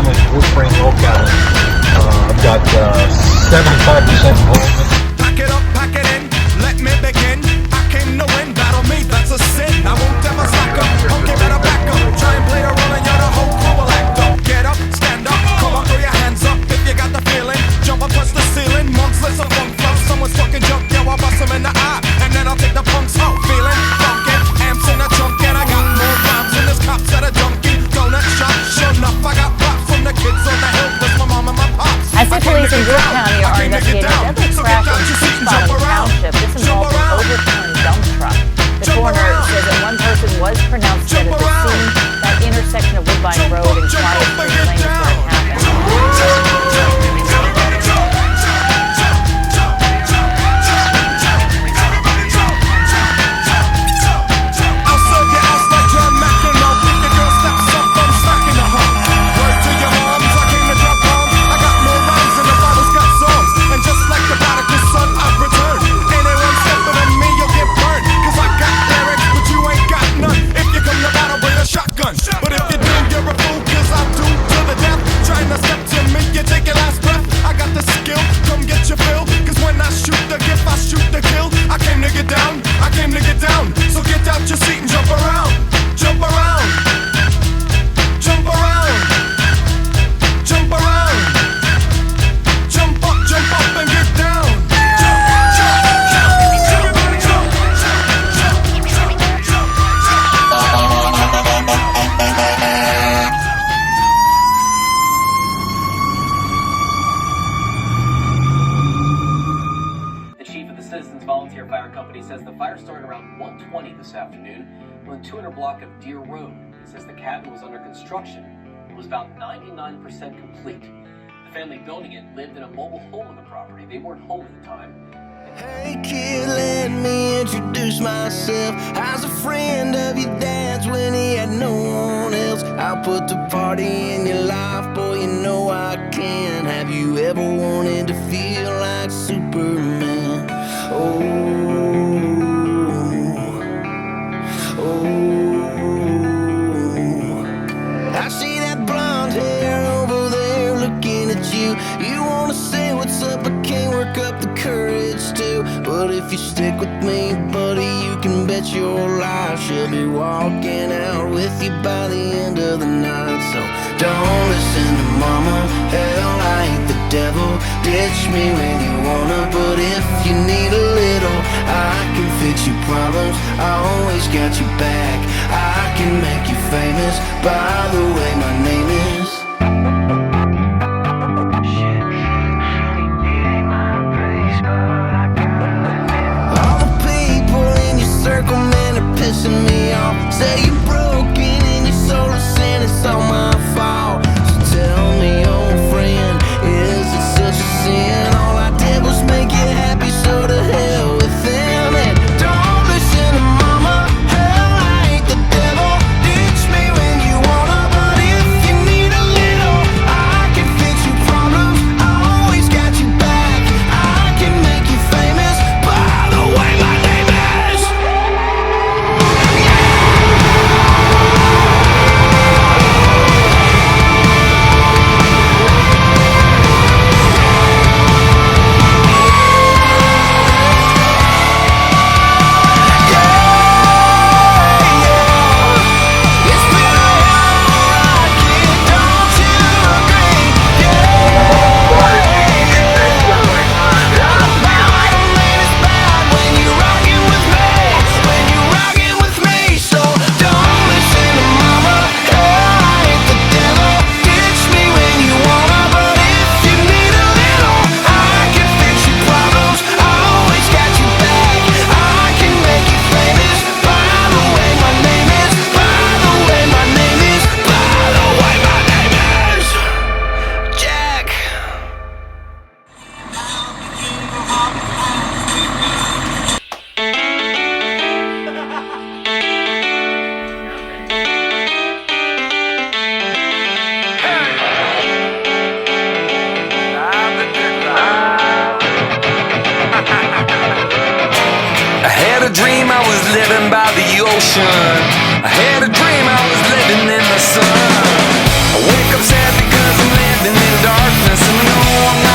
family wood frame locale. I've got 75% involvement. Pack it up, pack it in, let me begin. I came to win, battle me, that's a sin. I won't ever slack up, okay, better back up. Try and play the role and you're the whole crew will act up. Get up, stand up, come on, throw your hands up if you got the feeling. Jump up, touch the ceiling, monks, let's a funk flow. Someone's fucking jump, yo, I'll bust them in the eye. And then I'll take the punks out, feeling funky. Amps in the trunk and I got more rhymes than this cops at a junkie. Donut shop, sure enough, I got props from the kids on the hill. That's my mom and my pops. I say police in York County are investigating a deadly crash in Bottom Township. This involved an overturned dump truck. The coroner says that one person was pronounced dead at the scene. That intersection of Woodbine Road and Quiet Spring Lane is where it happened. But if you do, you're a fool, cause I do to the death. Trying to step to me, you take your last breath. I got the skill, come get your fill. Cause when I shoot the gift, I shoot the kill. I came to get down, I came to get down. So get out your seat and jump around. Jump around. Jump around. Jump around. Jump up and get down. Volunteer Fire Company says the fire started around 1:20 this afternoon on the 200 block of Deer Road. It says the cabin was under construction. It was about 99% complete. The family building it lived in a mobile home on the property. They weren't home at the time. Hey kid, let me introduce myself. I was a friend of your dad's when he had no one else. I'll put the party in your life, boy, you know I can. Have you ever wanted to feel like Superman? Oh, I see that blonde hair over there looking at you. You wanna say what's up, but can't work up the courage to. But if you stick with me, buddy, you can bet your life she'll be walking out with you by the end of the night. So don't listen to mama, hell, I ain't the devil. Ditch me when you wanna, but if you need a little, I can fix your problems. I always got your back. I can make you famous. By the way, my name is. All the people in your circle, man, are pissing me off. Say you're broken and your soul is sin, it's all my fault. So tell me, old friend, is it such a sin? All I did was make you happy, so to hell with them. And don't listen to mama, hell, I ain't the devil. Ditch me when you wanna, but if you need a little, I can fix your problems. I always got your back. I can make you famous. By the way, my name is. a dream I was living by the ocean. I had a dream I was living in the sun. I wake up sad because hiding in darkness, and no, I'm